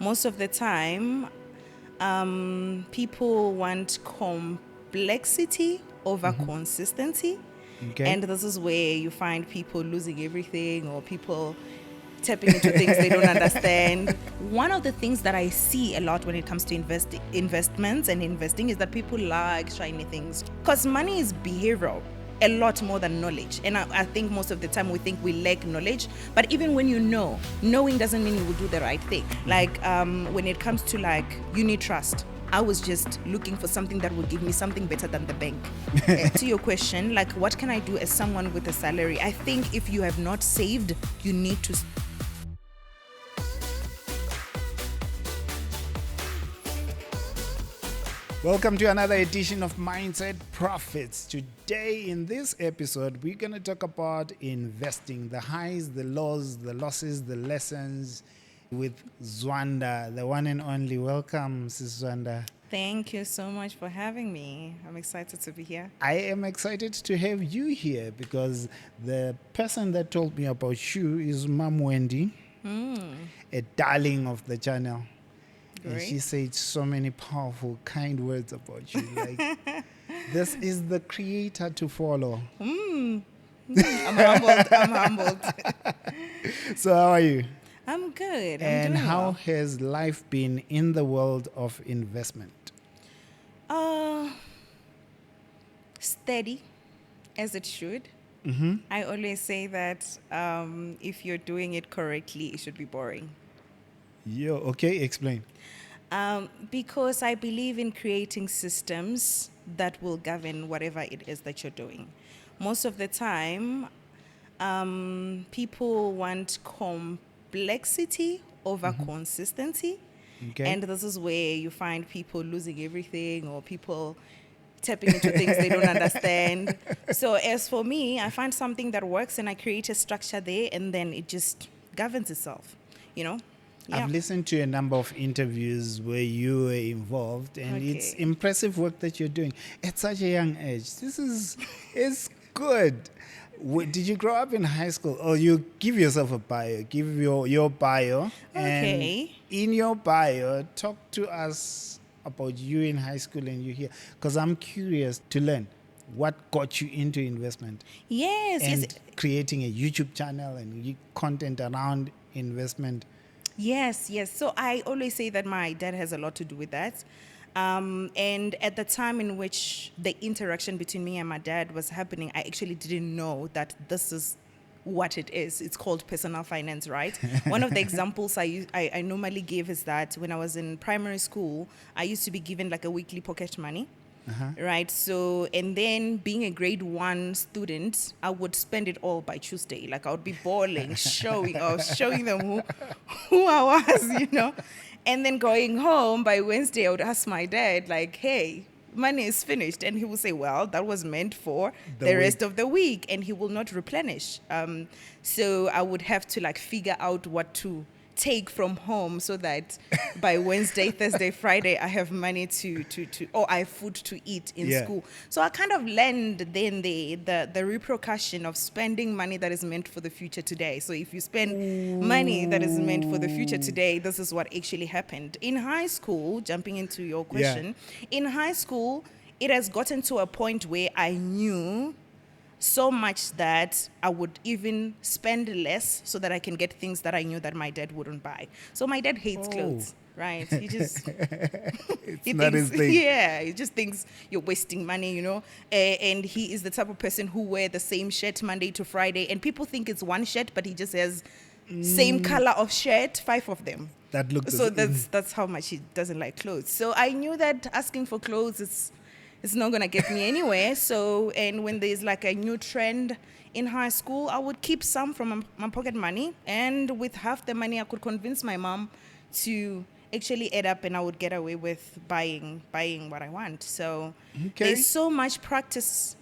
most of the time, people want complexity over consistency. Okay. And this is where you find people losing everything or people tapping into things they don't understand. One of the things that I see a lot when it comes to investments and investing is that people like shiny things because money is behavioral a lot more than knowledge. And I think most of the time we think we lack knowledge, but even when you know, knowing doesn't mean you will do the right thing. Like when it comes to like unit trust, I was just looking for something that would give me something better than the bank. To your question, like what can I do as someone with a salary? I think if you have not saved, you need to. Welcome to another edition of Mindset Profits. Today in this episode, we're going to talk about investing, the highs, the lows, the losses, the lessons with Zwannda, the one and only. Welcome, Sis Zwannda. Thank you so much for having me. I'm excited to be here. I am excited to have you here because the person that told me about you is Mom Wendy, a darling of the channel. And Great. she said so many powerful, kind words about you. Like, this is the creator to follow. I'm humbled. So how are you? I'm good. And doing how well. has life been in the world of investment? Steady, as it should. I always say that if you're doing it correctly, it should be boring. Okay, explain. Because I believe in creating systems that will govern whatever it is that you're doing. Most of the time, people want complexity over consistency. Okay. And this is where you find people losing everything or people tapping into things they don't understand. So as for me, I find something that works and I create a structure there and then it just governs itself, you know? Yeah. I've listened to a number of interviews where you were involved, and it's Okay. impressive work that you're doing at such a young age. It's good. Did you grow up in high school? Or you give yourself a bio, give your bio. Okay. And in your bio, talk to us about you in high school and you here. Because I'm curious to learn what got you into investment Yes, and yes. creating a YouTube channel and content around investment. Yes. So I always say that my dad has a lot to do with that. And at the time in which the interaction between me and my dad was happening, I actually didn't know that this is what it is. It's called personal finance, right? One of the examples I normally give is that when I was in primary school, I used to be given like a weekly pocket money. Right. So, and then being a grade 1 student, I would spend it all by Tuesday. Like I would be balling, I was showing them who I was, And then going home by Wednesday, I would ask my dad, like, hey, money is finished. And he will say, well, that was meant for the rest of the week. And he will not replenish. So I would have to like figure out what to take from home so that by Wednesday, Thursday, Friday, I have money or I have food to eat in school. So I kind of learned then the repercussion of spending money that is meant for the future today. So if you spend money that is meant for the future today, this is what actually happened. In high school, jumping into your question, in high school, it has gotten to a point where I knew so much that I would even spend less so that I can get things that I knew that my dad wouldn't buy. So my dad hates clothes, right? He just It's not his thing. Yeah, he just thinks you're wasting money, And he is the type of person who wear the same shirt Monday to Friday, and people think it's one shirt, but he just has same color of shirt, 5 of them. That looks So that's how much he doesn't like clothes. So I knew that asking for clothes it's not going to get me anywhere. So, and when there's like a new trend in high school, I would keep some from my pocket money. And with half the money, I could convince my mom to actually add up and I would get away with buying what I want. So there's so much practices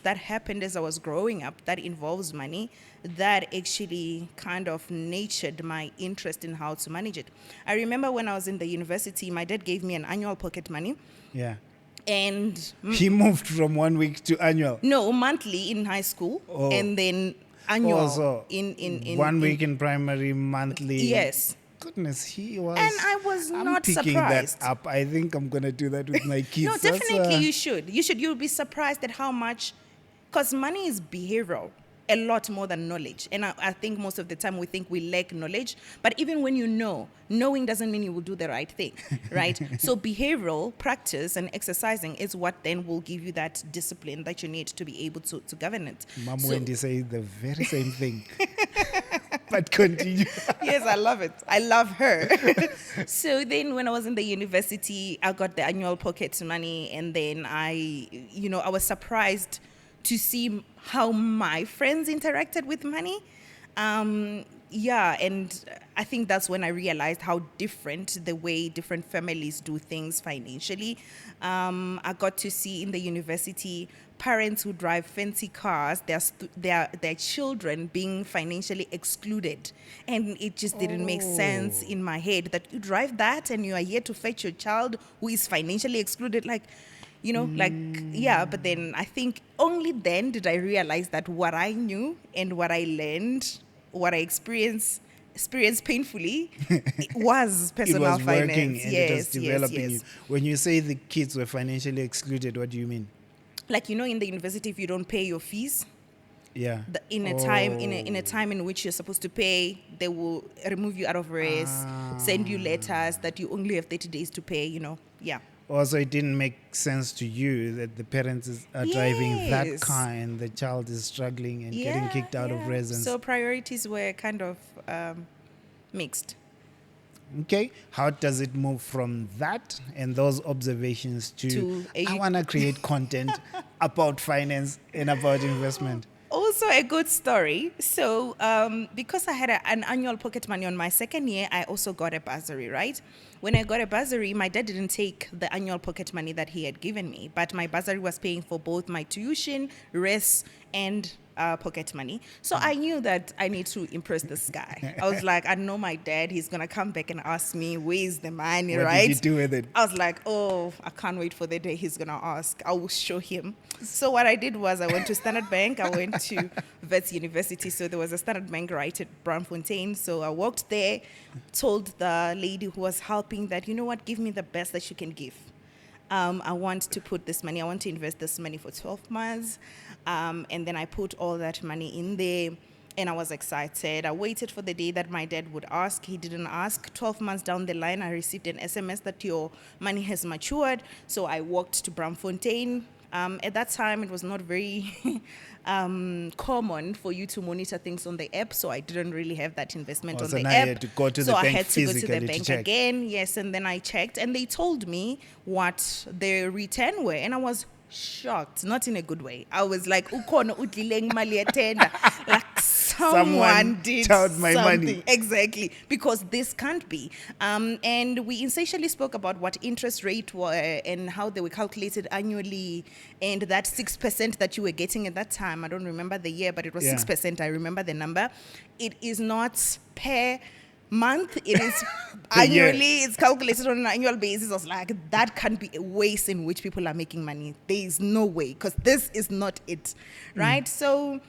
that happened as I was growing up that involves money that actually kind of nurtured my interest in how to manage it. I remember when I was in the university, my dad gave me an annual pocket money. Yeah. And he moved from 1 week to annual. No, monthly in high school, and then annual so in 1 week in primary, monthly. Yes. goodness, he was. And I was I'm not picking surprised. that up. I think I'm gonna do that with my kids. No, That's, definitely you should. You should. You'll be surprised at how much, because money is behavioral, a lot more than knowledge. And I think most of the time we think we lack knowledge. But even when you know, knowing doesn't mean you will do the right thing, right? So behavioral practice and exercising is what then will give you that discipline that you need to be able to govern it. Mom So- Wendy say the very same thing. But continue. Yes, I love it. I love her. So then when I was in the university, I got the annual pocket money, and then I was surprised to see how my friends interacted with money. And I think that's when I realized how different the way different families do things financially. I got to see in the university parents who drive fancy cars, their children being financially excluded. And it just didn't make sense in my head that you drive that and you are here to fetch your child who is financially excluded. But then I think only then did I realize that what I knew and what I learned, what I experienced painfully, it was personal It was finance. working and it was developing yes. you. When you say the kids were financially excluded, what do you mean? Like, in the university, if you don't pay your fees, Yeah. in a time in which you're supposed to pay, they will remove you out of race, send you letters that you only have 30 days to pay. Also, it didn't make sense to you that the parents are driving that Yes. car and the child is struggling and getting kicked out of residence. So priorities were kind of mixed. Okay, how does it move from that and those observations to I want to create content about finance and about investment? Also a good story. So because I had an annual pocket money on my second year, I also got a bursary, right? When I got a bursary, my dad didn't take the annual pocket money that he had given me, but my bursary was paying for both my tuition, res, and pocket money. So I knew that I need to impress this guy. I was like, I know my dad, he's going to come back and ask me, where's the money, What right? did you do with it? I was like, oh, I can't wait for the day he's going to ask. I will show him. So what I did was I went to Standard Bank. I went to Wits University. So there was a Standard Bank right at Braamfontein. So I walked there, told the lady who was helping that, you know what, give me the best that you can give. I want to put this money, I want to invest this money for 12 months. And then I put all that money in there. And I was excited. I waited for the day that my dad would ask. He didn't ask. 12 months down the line, I received an SMS that your money has matured. So I walked to Braamfontein. At that time, it was not very common for you to monitor things on the app. So I didn't really have that investment on So the now app. you had to go to so the I bank had to go to physically the to bank check. again. Yes, and then I checked. And they told me what the return were. And I was shocked, not in a good way. I was like, "Ukhona udlileng mali etenda." Like someone did took my something. money. Exactly, because this can't be. And we essentially spoke about what interest rate were and how they were calculated annually, and that 6% that you were getting at that time. I don't remember the year, but it was 6%. I remember the number. It is not per month, it is annually. It's calculated on an annual basis. I was like, that can't be a ways in which people are making money. There is no way, because this is not it, right? So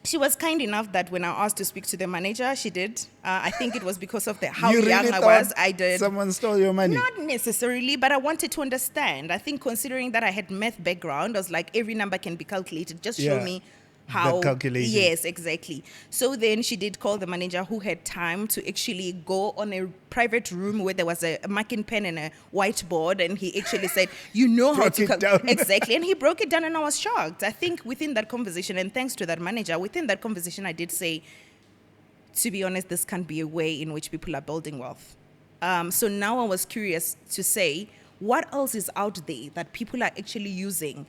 she was kind enough that when I asked to speak to the manager, she did. I think it was because of how You young really I thought was. I did. someone stole your money? Not necessarily, but I wanted to understand. I think considering that I had math background, I was like, every number can be calculated. Just show Yeah. me how. The calculation. Yes, exactly. So then she did call the manager, who had time to actually go on a private room where there was a marking pen and a whiteboard, and he actually said, you know how Broke to it down. Exactly. And he broke it down, and I was shocked. I think within that conversation, and thanks to that manager, within that conversation, I did say, to be honest, this can't be a way in which people are building wealth. So now I was curious to say, what else is out there that people are actually using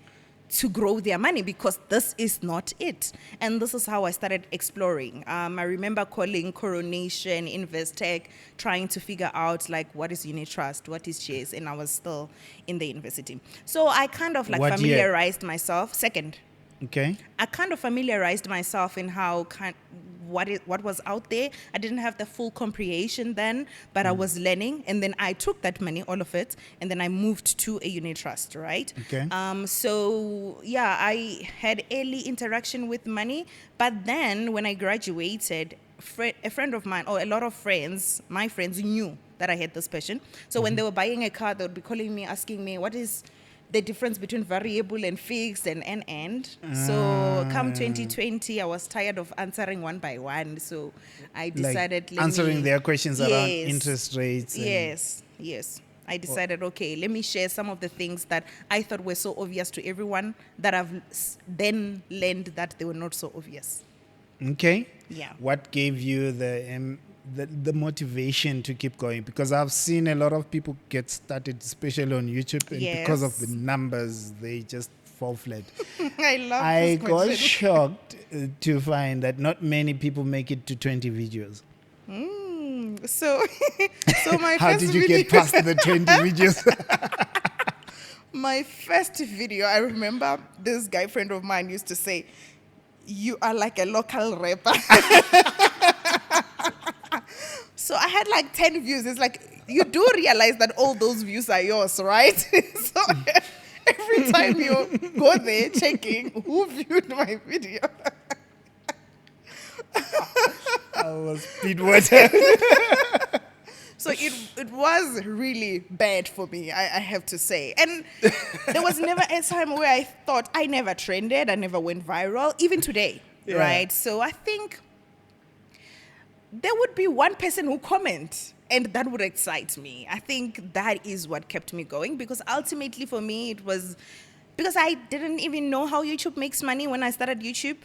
to grow their money, because this is not it. And this is how I started exploring. I remember calling Coronation, Investec, trying to figure out like what is unit trust, what is shares, and I was still in the university. So I kind of like What year? familiarized myself. Second. Okay. I kind of familiarized myself in what was out there. I didn't have the full comprehension then, but I was learning, and then I took that money, all of it, and then I moved to a unit trust, right? Okay. So yeah, I had early interaction with money, but then when I graduated, a friend of mine, or a lot of friends, my friends knew that I had this passion. So when they were buying a car, they would be calling me, asking me, what is the difference between variable and fixed and. So come 2020, I was tired of answering one by one. So I decided, like answering their questions around Yes. interest rates. And Yes. I decided, okay, let me share some of the things that I thought were so obvious to everyone that I've then learned that they were not so obvious. Okay. Yeah. What gave you the motivation to keep going? Because I've seen a lot of people get started, especially on YouTube, and because of the Yes. numbers, they just fall flat. I love I this got question. shocked to find that not many people make it to 20 videos. So, so my How first did you video, get past the 20 videos? my first video, I remember this guy friend of mine used to say, "You are like a local rapper." So I had like 10 views. It's like, you do realize that all those views are yours, right? So every time you go there checking who viewed my video. I was speedwater. So it was really bad for me, I have to say. And there was never a time where I thought I never trended, I never went viral, even today, Yeah. right? So I think there would be one person who comment, and that would excite me. I think that is what kept me going, because ultimately for me it was because I didn't even know how YouTube makes money when I started YouTube.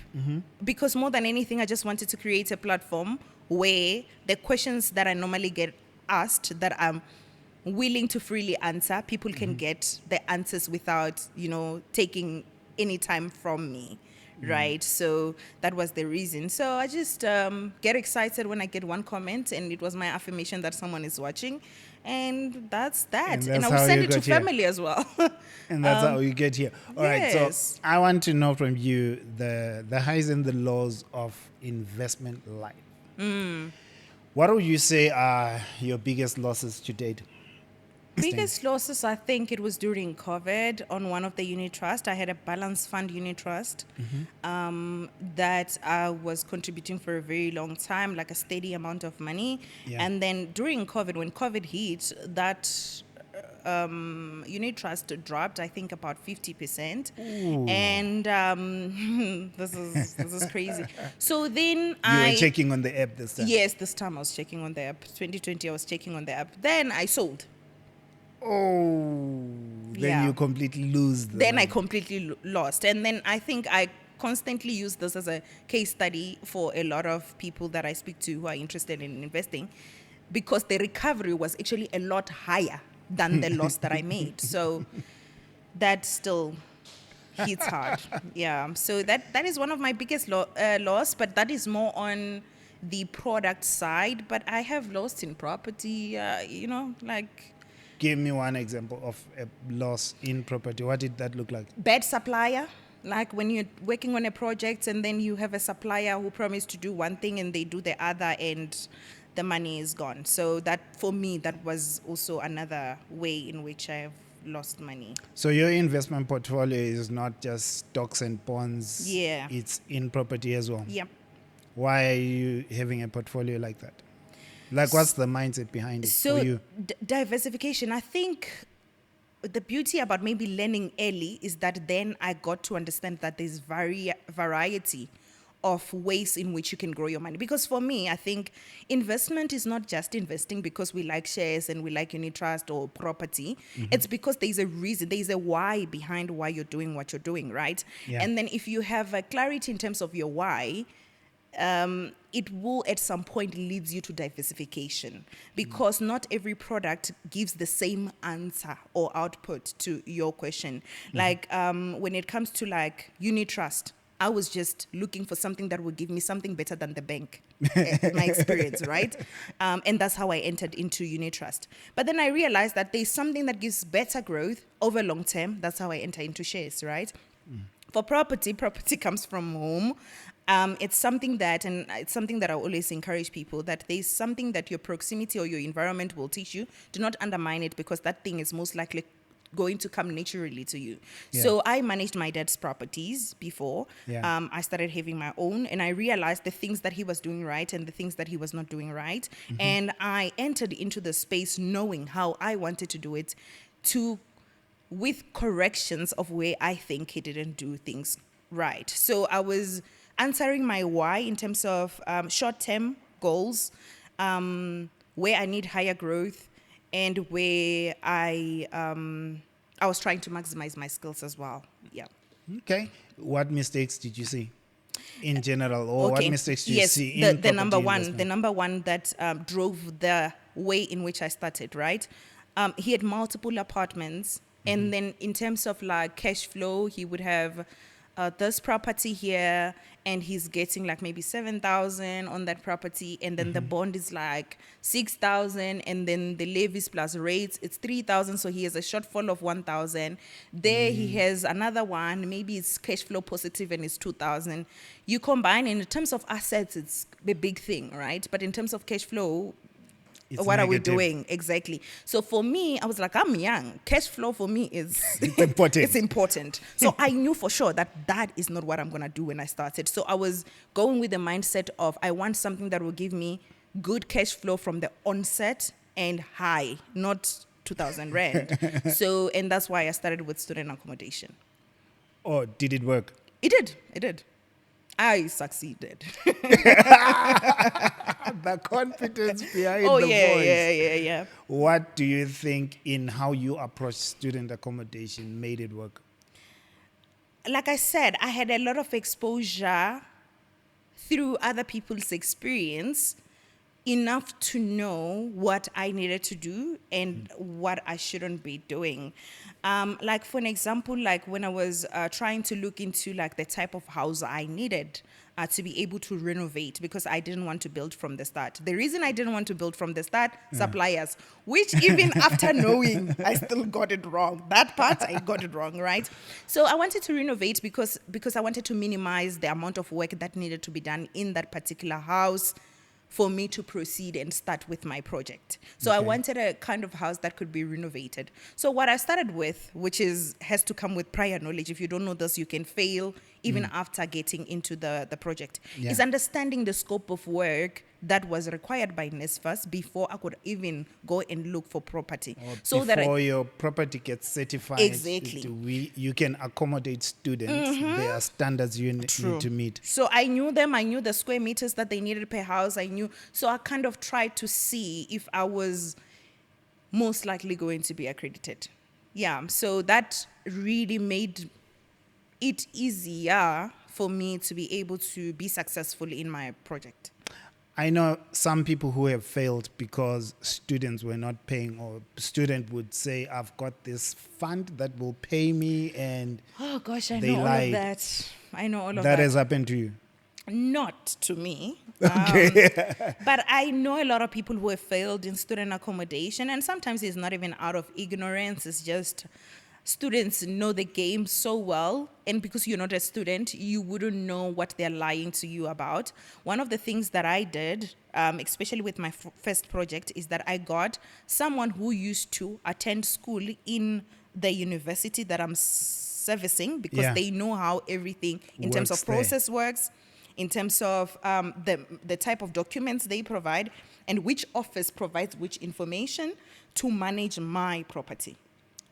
Because more than anything, I just wanted to create a platform where the questions that I normally get asked, that I'm willing to freely answer, people can get the answers without, taking any time from me. Right. So that was the reason. So I just get excited when I get one comment, and it was my affirmation that someone is watching. And that's that. And And that's I will how send you it to got here. family as well. And that's how you get here. All right. yes. So I want to know from you the highs and the lows of investment life. What would you say are your biggest losses to date? Biggest losses, I think it was during COVID on one of the unit trust. I had a balance fund unit trust that I was contributing for a very long time, like a steady amount of money. Yeah. And then during COVID, when COVID hit, that unit trust dropped, I think about 50%. And this is crazy. So then You I were checking on the app this time. yes, this time I was checking on the app. 2020, I was checking on the app. Then I sold. Oh, then Yeah. you completely lose. Then I completely lost. And then I think I constantly use this as a case study for a lot of people that I speak to who are interested in investing, because the recovery was actually a lot higher than the loss that I made. So that still hits hard. Yeah. So that is one of my biggest loss, but that is more on the product side. But I have lost in property, like Give me one example of a loss in property. What did that look like? bad supplier, like when you're working on a project and then you have a supplier who promised to do one thing and they do the other, and the money is gone. So that, for me, that was also another way in which I have lost money. So your investment portfolio is not just stocks and bonds. Yeah. It's in property as well. Yep. Why are you having a portfolio like that? Like, what's the mindset behind it So for you? diversification, I think the beauty about maybe learning early is that then I got to understand that there's variety of ways in which you can grow your money. Because for me, I think investment is not just investing because we like shares and we like unit trust or property. It's because there's a reason, there's a why behind why you're doing what you're doing, right? Yeah. And then if you have a clarity in terms of your why, it will at some point leads you to diversification, because not every product gives the same answer or output to your question. Like when it comes to like unit trust, I was just looking for something that would give me something better than the bank, in my experience, right? And that's how I entered into unit trust. But then I realized that there's something that gives better growth over long term. That's how I enter into shares, right? For property comes from home. It's something that I always encourage people, that there's something that your proximity or your environment will teach you. Do not undermine it, because that thing is most likely going to come naturally to you. Yeah. So I managed my dad's properties before. Yeah. I started having my own, and I realized the things that he was doing right and the things that he was not doing right. And I entered into the space knowing how I wanted to do it, with corrections of where I think he didn't do things right. So I was answering my why in terms of short-term goals, where I need higher growth, and where I was trying to maximize my skills as well. Yeah. Okay. What mistakes did you see in general, or what mistakes do you see in the property number one, investment? the number one that drove the way in which I started. Right, he had multiple apartments, and then in terms of like cash flow, he would have this property here, and he's getting like maybe 7,000 on that property, and then the bond is like 6,000, and then the levies plus rates it's 3,000, so he has a shortfall of 1,000. There he has another one, maybe it's cash flow positive and it's 2,000. You combine, in terms of assets it's a big thing, right? But in terms of cash flow, It's what are we negative. doing exactly? So for me, I was like, I'm young. Cash flow for me is It's important. it's important. So I knew for sure that that is not what I'm gonna do when I started. So I was going with the mindset of I want something that will give me good cash flow from the onset and high, not 2,000 rand. So, and that's why I started with student accommodation. Or did it work? It did. It did. I succeeded. The confidence behind Oh the yeah, voice. yeah. What do you think in how you approach student accommodation made it work? Like I said, I had a lot of exposure through other people's experience, enough to know what I needed to do and what I shouldn't be doing. Like for an example, like when I was trying to look into like the type of house I needed to be able to renovate, because I didn't want to build from the start. The reason I didn't want to build from the start, suppliers, which even after knowing, I still got it wrong. That part, I got it wrong, right? So I wanted to renovate because I wanted to minimize the amount of work that needed to be done in that particular house for me to proceed and start with my project. So I Okay. wanted a kind of house that could be renovated. So what I started with, which has to come with prior knowledge, if you don't know this, you can fail even after getting into the project, Yeah. is understanding the scope of work that was required by NSFAS before I could even go and look for property. Or So that before your property gets certified, Exactly. you can accommodate students. There are standards you need to meet. So I knew them. I knew the square meters that they needed per house. I knew. So I kind of tried to see if I was most likely going to be accredited. Yeah. So that really made it easier for me to be able to be successful in my project. I know some people who have failed because students were not paying, or student would say, I've got this fund that will pay me, and Oh gosh, I They know all lied. of that. I know all of that that. has happened to you. Not to me. Okay. But I know a lot of people who have failed in student accommodation, and sometimes it's not even out of ignorance. It's just students know the game so well, and because you're not a student, you wouldn't know what they're lying to you about. One of the things that I did, especially with my first project, is that I got someone who used to attend school in the university that I'm servicing, because Yeah. they know how everything in terms Works of there. process works, in terms of the type of documents they provide, and which office provides which information to manage my property.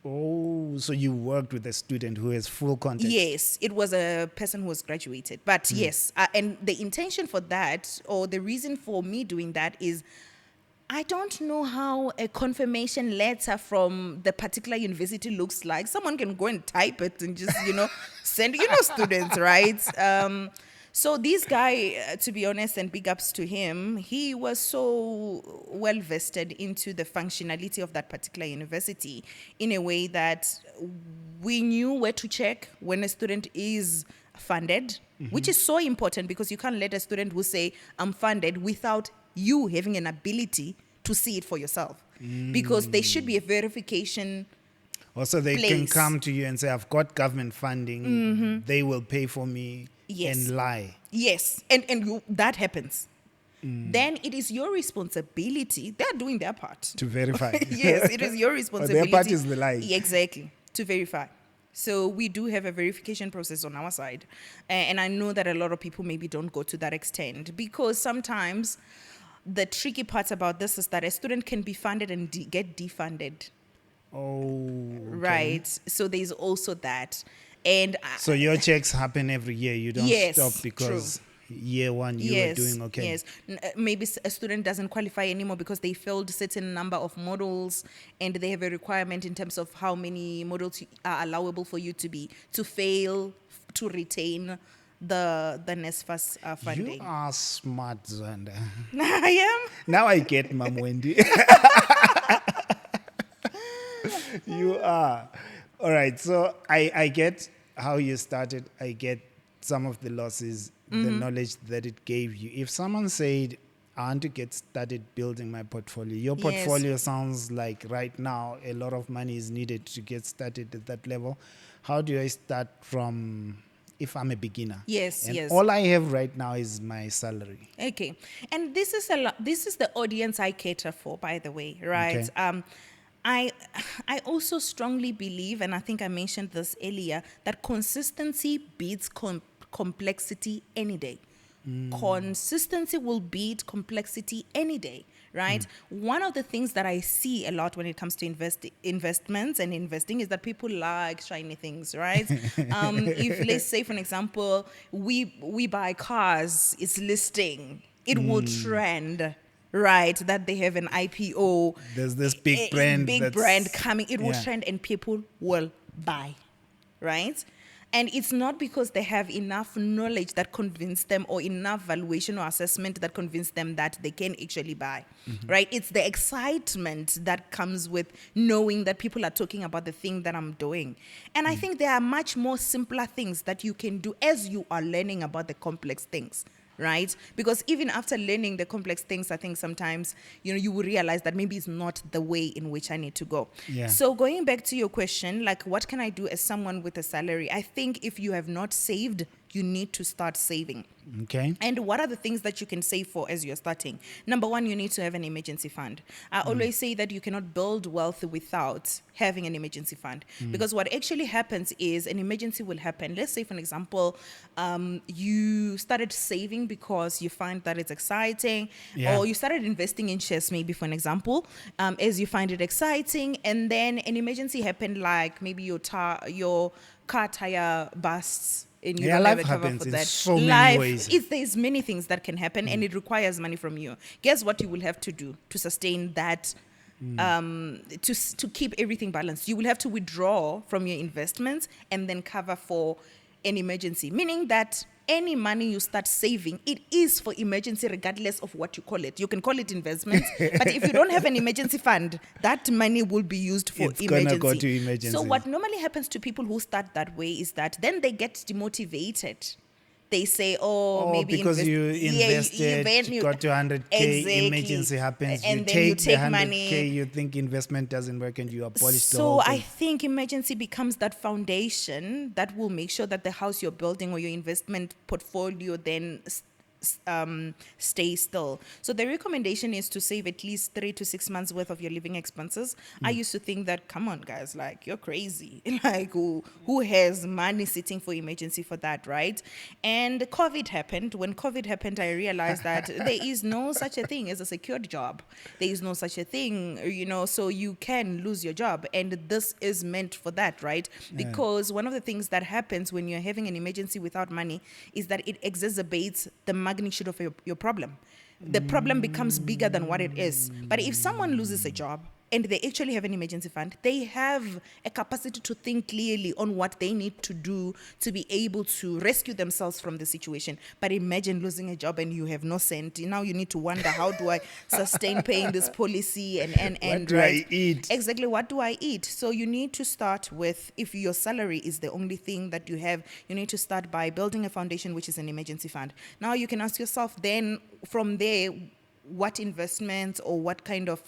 Oh, so you worked with a student who has full context. Yes, it was a person who was graduated. But yes, and the intention for that, or the reason for me doing that, is I don't know how a confirmation letter from the particular university looks like. Someone can go and type it and just, send, students, right? So this guy, to be honest, and big ups to him, he was so well vested into the functionality of that particular university in a way that we knew where to check when a student is funded, which is so important, because you can't let a student who say, I'm funded, without you having an ability to see it for yourself. Because there should be a verification. Also, they can Place. come to you and say, I've got government funding. They will pay for me, Yes. and lie. Yes, and that happens. then it is your responsibility. They're doing their part. To verify. Yes, it is your But responsibility. their part is the lie. Exactly, to verify. So we do have a verification process on our side. And I know that a lot of people maybe don't go to that extent, because sometimes the tricky part about this is that a student can be funded and get defunded. Oh, okay. Right. So there's also that. And So your checks happen every year. You don't Yes, stop because year one you were doing okay. Yes. Maybe a student doesn't qualify anymore because they failed certain number of models, and they have a requirement in terms of how many models are allowable for you to fail to retain the NSFAS funding. You are smart, Zwannda. I am. Now I get Mom Wendy. You are. All right. So I get how you started. I get some of the losses, the knowledge that it gave you. If someone said, I want to get started building my portfolio, your Yes. portfolio sounds like right now a lot of money is needed to get started at that level. How do I start from if I'm a beginner? Yes, And yes. all I have right now is my salary. Okay, and this is this is the audience I cater for, by the way, right? Okay. I also strongly believe, and I think I mentioned this earlier, that consistency beats complexity any day. Consistency will beat complexity any day, right? One of the things that I see a lot when it comes to investments and investing is that people like shiny things, right? If, let's say, for an example, we buy cars, it's listing, it will trend. Right, that they have an IPO. There's this big brand. Big brand coming. It will Yeah. trend and people will buy. Right? And it's not because they have enough knowledge that convince them, or enough valuation or assessment that convince them that they can actually buy. Right? It's the excitement that comes with knowing that people are talking about the thing that I'm doing. And I think there are much more simpler things that you can do as you are learning about the complex things. Right? Because even after learning the complex things, I think sometimes, you will realize that maybe it's not the way in which I need to go. Yeah. So going back to your question, like, what can I do as someone with a salary? I think if you have not saved, you need to start saving. Okay. And what are the things that you can save for as you're starting? Number one, you need to have an emergency fund. I always say that you cannot build wealth without having an emergency fund. Because what actually happens is an emergency will happen. Let's say, for an example, you started saving because you find that it's exciting, Yeah. or you started investing in shares, maybe, for an example, as you find it exciting, and then an emergency happened, like maybe your car tire busts, and you Yeah, don't have life a cover happens for in that. so many ways. There's many things that can happen, and it requires money from you. Guess what you will have to do to sustain that, to keep everything balanced? You will have to withdraw from your investments and then cover for an emergency, meaning that any money you start saving, it is for emergency regardless of what you call it. You can call it investments, but if you don't have an emergency fund, that money will be used for It's emergency. gonna go to emergencies. So what normally happens to people who start that way is that then they get demotivated. They say, maybe because you invested, you got to 100K, emergency happens, and you then you take take the 100K, money. you think investment doesn't work, and you abolish the So whole I thing. think emergency becomes that foundation that will make sure that the house you're building or your investment portfolio then stay still. So the recommendation is to save at least 3 to 6 months worth of your living expenses. I used to think that, come on guys, like, you're crazy. Like, who has money sitting for emergency for that, right? And COVID happened. When COVID happened, I realized that there is no such a thing as a secured job. There is no such a thing, so you can lose your job. And this is meant for that, right? Because one of the things that happens when you're having an emergency without money is that it exacerbates the magnitude of your problem. The problem becomes bigger than what it is. But if someone loses a job and they actually have an emergency fund, they have a capacity to think clearly on what they need to do to be able to rescue themselves from the situation. But imagine losing a job and you have no cent. Now you need to wonder, how do I sustain paying this policy and What do right? I eat? Exactly, what do I eat? So you need to start with, if your salary is the only thing that you have, you need to start by building a foundation, which is an emergency fund. Now you can ask yourself then, from there, what investments or what kind of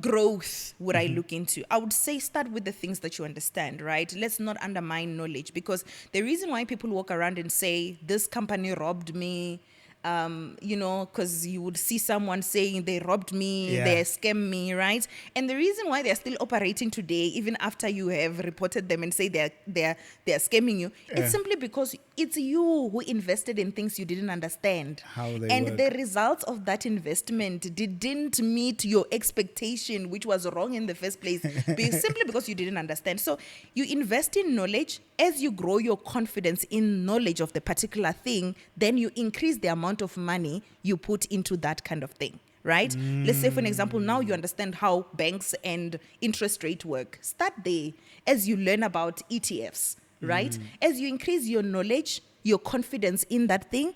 growth would I look into? I would say start with the things that you understand, right? Let's not undermine knowledge, because the reason why people walk around and say, this company robbed me, because you would see someone saying they robbed me, Yeah. they scammed me, right? And the reason why they're still operating today, even after you have reported them and say they're scamming you, it's simply because it's you who invested in things you didn't understand. How they and work. the results of that investment didn't meet your expectation, which was wrong in the first place, simply because you didn't understand. So you invest in knowledge. As you grow your confidence in knowledge of the particular thing, then you increase the amount of money you put into that kind of thing, right? Let's say, for an example, now you understand how banks and interest rate work. Start there as you learn about ETFs, right? As you increase your knowledge, your confidence in that thing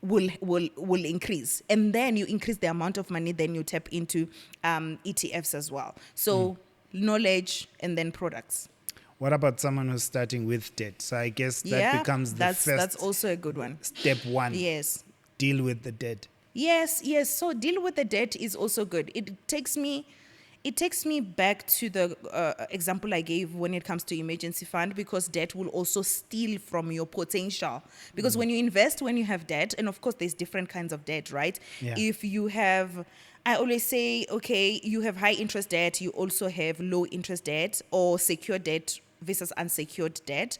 will increase, and then you increase the amount of money, then you tap into ETFs as well. So knowledge and then products. What about someone who's starting with debt? So I guess that becomes the that's first also a good one. step one. Yes. Deal with the debt. Yes. So deal with the debt is also good. It takes me back to the example I gave when it comes to emergency fund, because debt will also steal from your potential. Because when you invest, when you have debt, and of course there's different kinds of debt, right? Yeah. If you have, I always say, okay, you have high interest debt, you also have low interest debt, or secure debt versus unsecured debt.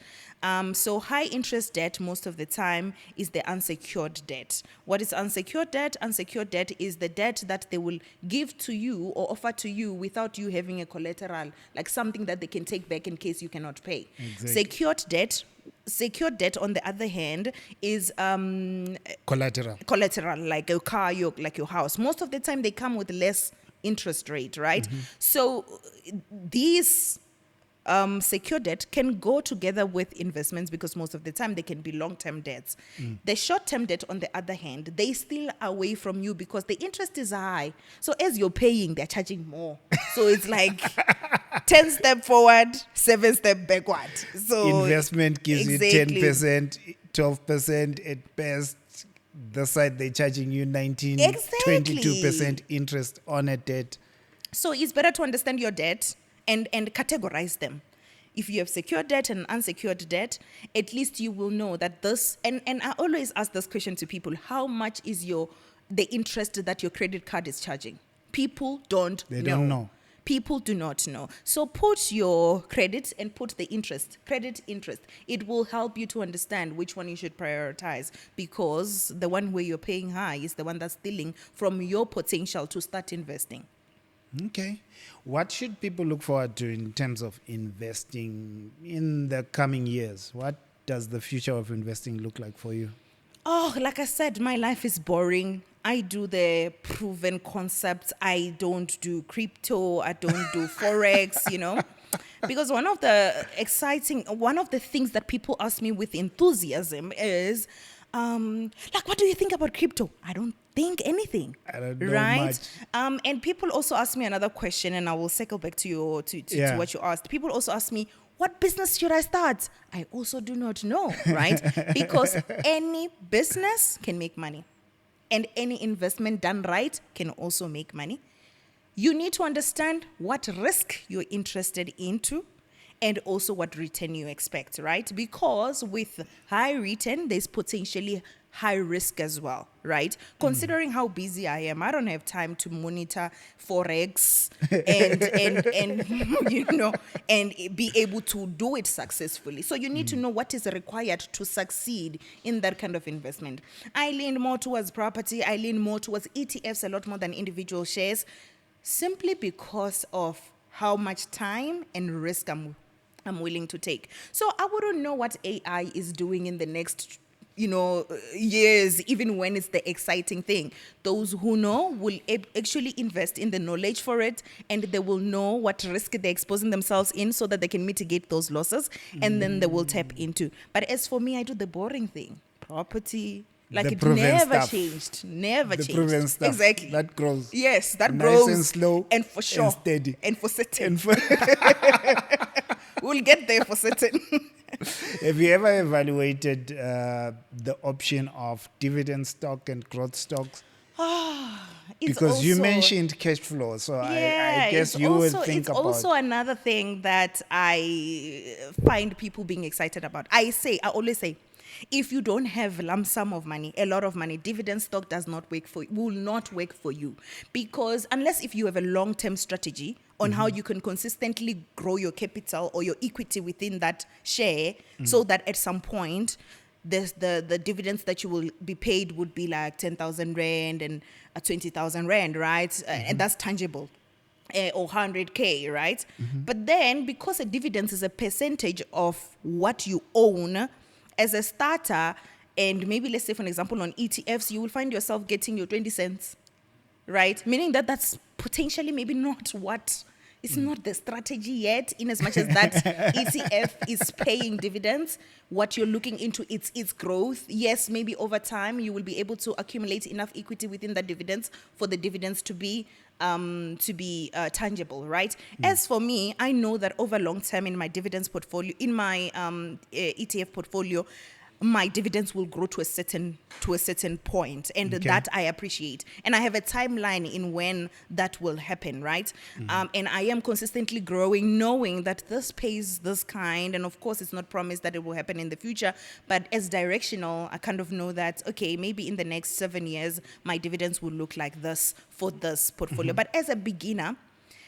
So high interest debt most of the time is the unsecured debt. What is unsecured debt? Unsecured debt is the debt that they will give to you or offer to you without you having a collateral, like something that they can take back in case you cannot pay. Exactly. Secured debt, on the other hand, is Collateral. like a car, like your house. Most of the time they come with less interest rate, right? So these secure debt can go together with investments, because most of the time they can be long-term debts. The short-term debt, on the other hand, they still away from you because the interest is high. So as you're paying, they're charging more. So it's like 10 step forward, 7 step backward. So Investment gives exactly. you 10%, 12% at best. The side they're charging you 19, Exactly. 22% interest on a debt. So it's better to understand your debt and categorize them. If you have secured debt and unsecured debt, at least you will know that this, and I always ask this question to people: how much is the interest that your credit card is charging? People don't know. They don't know. People do not know. So put your credit and put the interest, credit interest. It will help you to understand which one you should prioritize, because the one where you're paying high is the one that's stealing from your potential to start investing. Okay. What should people look forward to in terms of investing in the coming years? What does the future of investing look like for you? Oh, like I said, my life is boring. I do the proven concepts. I don't do crypto. I don't do Forex, Because one of the things that people ask me with enthusiasm is, what do you think about crypto? I don't think anything. I don't know right? much. And people also ask me another question, and I will circle back to what you asked. People also ask me, what business should I start? I also do not know, right? Because any business can make money, and any investment done right can also make money. You need to understand what risk you're interested into, and also what return you expect, right? Because with high return, there's potentially high risk as well, right? Considering how busy I am, I don't have time to monitor Forex and be able to do it successfully. So you need to know what is required to succeed in that kind of investment. I lean more towards property. I lean more towards ETFs a lot more than individual shares, simply because of how much time and risk I'm willing to take. So I wouldn't know what AI is doing in the next years, even when it's the exciting thing. Those who know will actually invest in the knowledge for it, and they will know what risk they're exposing themselves in so that they can mitigate those losses, and then they will tap into. But as for me, I do the boring thing. Property, like it never changed. Never changed. The proven stuff. Exactly. That grows. Yes, that nice grows. and slow. And for sure. And steady. And for certain. And We'll get there for certain. Have you ever evaluated the option of dividend stock and growth stocks? It's Because you also, mentioned cash flow, so I yeah, guess you would think it's about. also another thing that I find people being excited about. I always say, if you don't have lump sum of money, a lot of money, dividend stock does not work for will not work for you, because unless if you have a long-term strategy on how you can consistently grow your capital or your equity within that share, so that at some point the dividends that you will be paid would be like 10,000 rand and 20,000 rand, right? And that's tangible. Or 100K, right? But then, because a dividend is a percentage of what you own as a starter, and maybe let's say, for an example, on ETFs, you will find yourself getting your 20 cents, right? Meaning that that's potentially maybe not what, it's not the strategy yet, in as much as that ETF is paying dividends. What you're looking into, its growth. Yes, maybe over time you will be able to accumulate enough equity within the dividends for the dividends to be tangible, right? As for me, I know that over long term in my dividends portfolio, in my ETF portfolio, my dividends will grow to a certain point, and that I appreciate, and I have a timeline in when that will happen, right? And I am consistently growing, knowing that this pays this kind, and of course it's not promised that it will happen in the future, but as directional, I kind of know that, okay, maybe in the next 7 years my dividends will look like this for this portfolio. But as a beginner,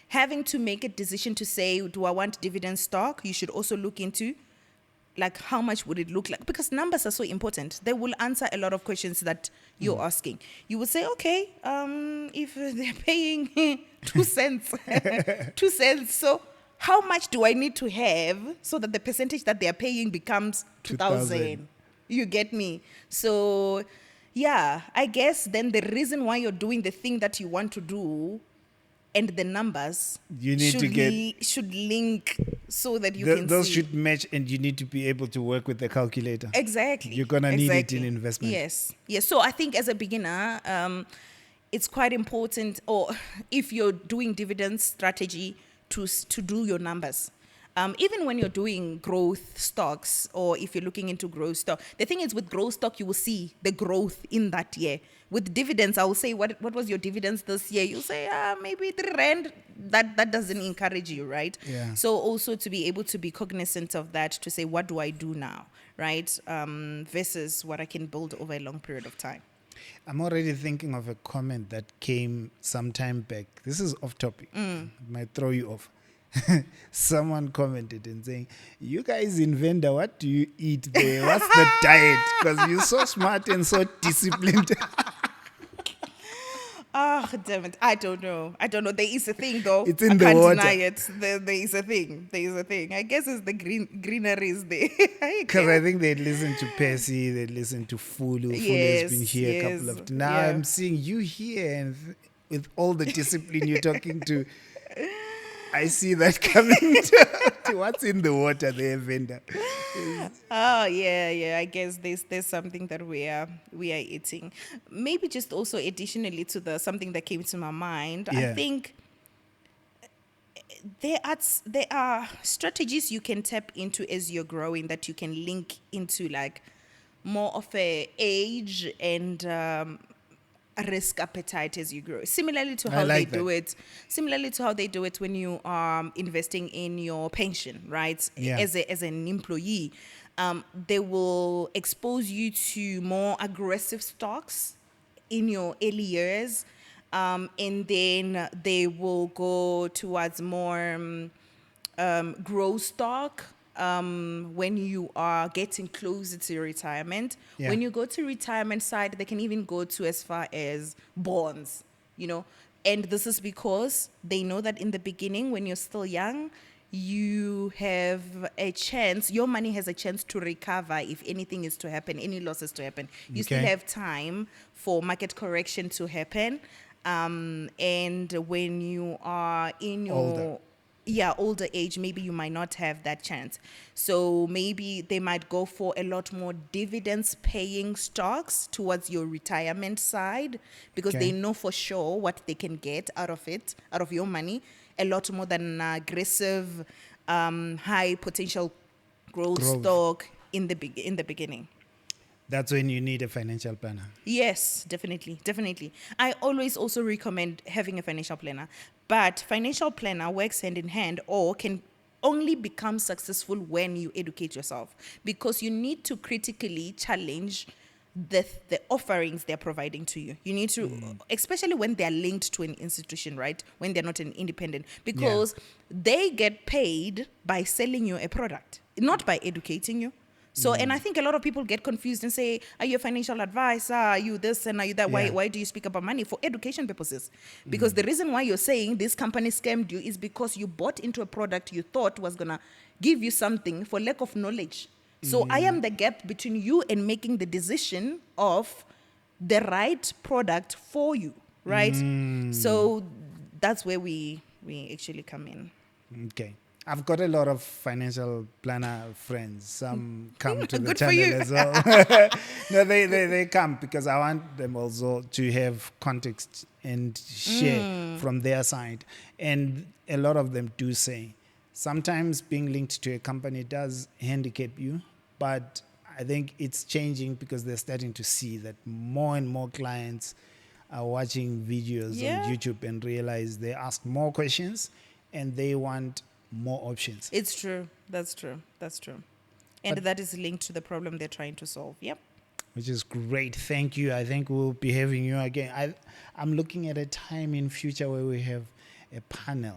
having to make a decision to say, do I want dividend stock, you should also look into, like, how much would it look like? Because numbers are so important. They will answer a lot of questions that you're asking. You will say, okay, if they're paying 2 cents, 2 cents, so how much do I need to have so that the percentage that they're paying becomes 2,000? You get me? So, yeah, I guess then the reason why you're doing the thing that you want to do and the numbers You need to get should link so that you can those see. should match, and you need to be able to work with the calculator. Exactly. You're gonna need it in investment. Yes. Yes. So I think as a beginner, it's quite important, or if you're doing dividend strategy, to do your numbers. Even when you're doing growth stocks, or if you're looking into growth stock, the thing is, with growth stock, you will see the growth in that year. With dividends, I will say, what was your dividends this year? You'll say, maybe 3 rand. That doesn't encourage you, right? Yeah. So also to be able to be cognizant of that, to say, what do I do now, right? Versus what I can build over a long period of time. I'm already thinking of a comment that came some time back. This is off topic. Might throw you off. Someone commented and saying, you guys in Venda, what do you eat there? What's the diet? Because you're so smart and so disciplined. Oh, damn it. I don't know. There is a thing, though. It's in I the can't water. deny it. There is a thing. I guess it's the greenery is there. Because I think they'd listen to Percy, they'd listen to Fulu. Fulu has been here a couple of times. Now I'm seeing you here, and with all the discipline you're talking to, I see that coming to what's in the water there, Venda. Oh yeah. I guess there's something that we are eating. Maybe just also additionally to the something that came to my mind. Yeah. I think there are strategies you can tap into as you're growing, that you can link into, like, more of a age and a risk appetite as you grow. Similarly to how they do it. Similarly to how they do it when you are investing in your pension, right? Yeah. As an employee, they will expose you to more aggressive stocks in your early years, and then they will go towards more growth stock when you are getting closer to your retirement. Yeah. When you go to retirement side, they can even go to as far as bonds, and this is because they know that in the beginning, when you're still young, you have a chance, your money has a chance to recover if anything is to happen, any losses to happen. You still have time for market correction to happen. And when you are in your older age, maybe you might not have that chance. So maybe they might go for a lot more dividends paying stocks towards your retirement side, because they know for sure what they can get out of it, out of your money, a lot more than aggressive, high potential growth stock in the beginning. That's when you need a financial planner. Yes, definitely, definitely. I always also recommend having a financial planner, but financial planner works hand in hand or can only become successful when you educate yourself, because you need to critically challenge the offerings they're providing to you. You need to, especially when they're linked to an institution, right? When they're not an independent, because they get paid by selling you a product, not by educating you. So, and I think a lot of people get confused and say, are you a financial advisor? Are you this and are you that? Yeah. Why do you speak about money? For education purposes. Because the reason why you're saying this company scammed you is because you bought into a product you thought was going to give you something for lack of knowledge. So I am the gap between you and making the decision of the right product for you, right? So that's where we actually come in. Okay. I've got a lot of financial planner friends. Some come to the Good for channel you. as well. No, they come because I want them also to have context and share from their side. And a lot of them do say, sometimes being linked to a company does handicap you, but I think it's changing because they're starting to see that more and more clients are watching videos Yeah. on YouTube and realize they ask more questions and they want more options. It's true. That's true. That's true. And that is linked to the problem they're trying to solve. Yep. Which is great. Thank you. I think we'll be having you again. I'm looking at a time in future where we have a panel.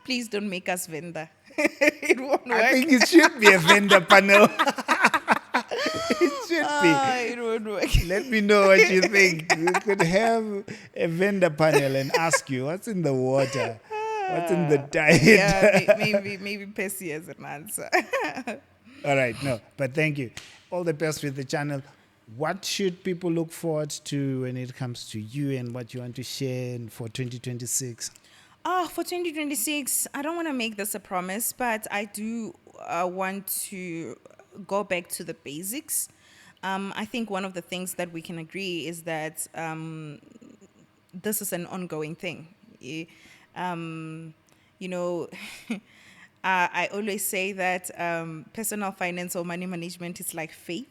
Please don't make us vendor. It won't work. I think it should be a vendor panel. It should be. It won't work. Let me know what you think. We could have a vendor panel and ask you what's in the water, what's in the diet. Yeah, maybe Percy as an answer. All right, no, but thank you. All the best with the channel. What should people look forward to when it comes to you and what you want to share for 2026? For 2026, I don't want to make this a promise, but I do want to go back to the basics. I think one of the things that we can agree is that this is an ongoing thing. You know, I always say that personal finance or money management is like faith.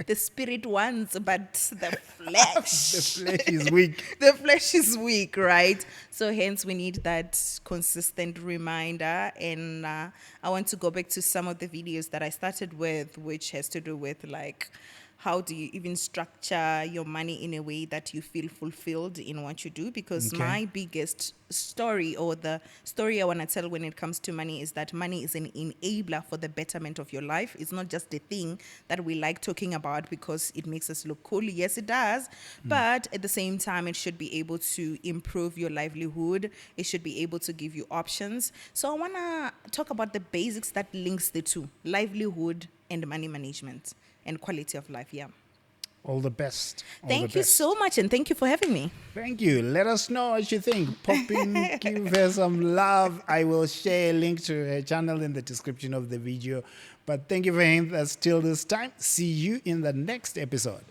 The spirit wants, but the flesh. The flesh is weak. The flesh is weak, right? So hence we need that consistent reminder. And I want to go back to some of the videos that I started with, which has to do with like, how do you even structure your money in a way that you feel fulfilled in what you do? Because my biggest story, or the story I want to tell when it comes to money, is that money is an enabler for the betterment of your life. It's not just a thing that we like talking about because it makes us look cool. Yes, it does. But at the same time, it should be able to improve your livelihood. It should be able to give you options. So I want to talk about the basics that links the two: livelihood and money management and quality of life. Yeah. All the best. Thank you so much, and thank you for having me. Thank you. Let us know what you think. Pop in, give her some love. I will share a link to her channel in the description of the video. But thank you for hanging with us till this time. See you in the next episode.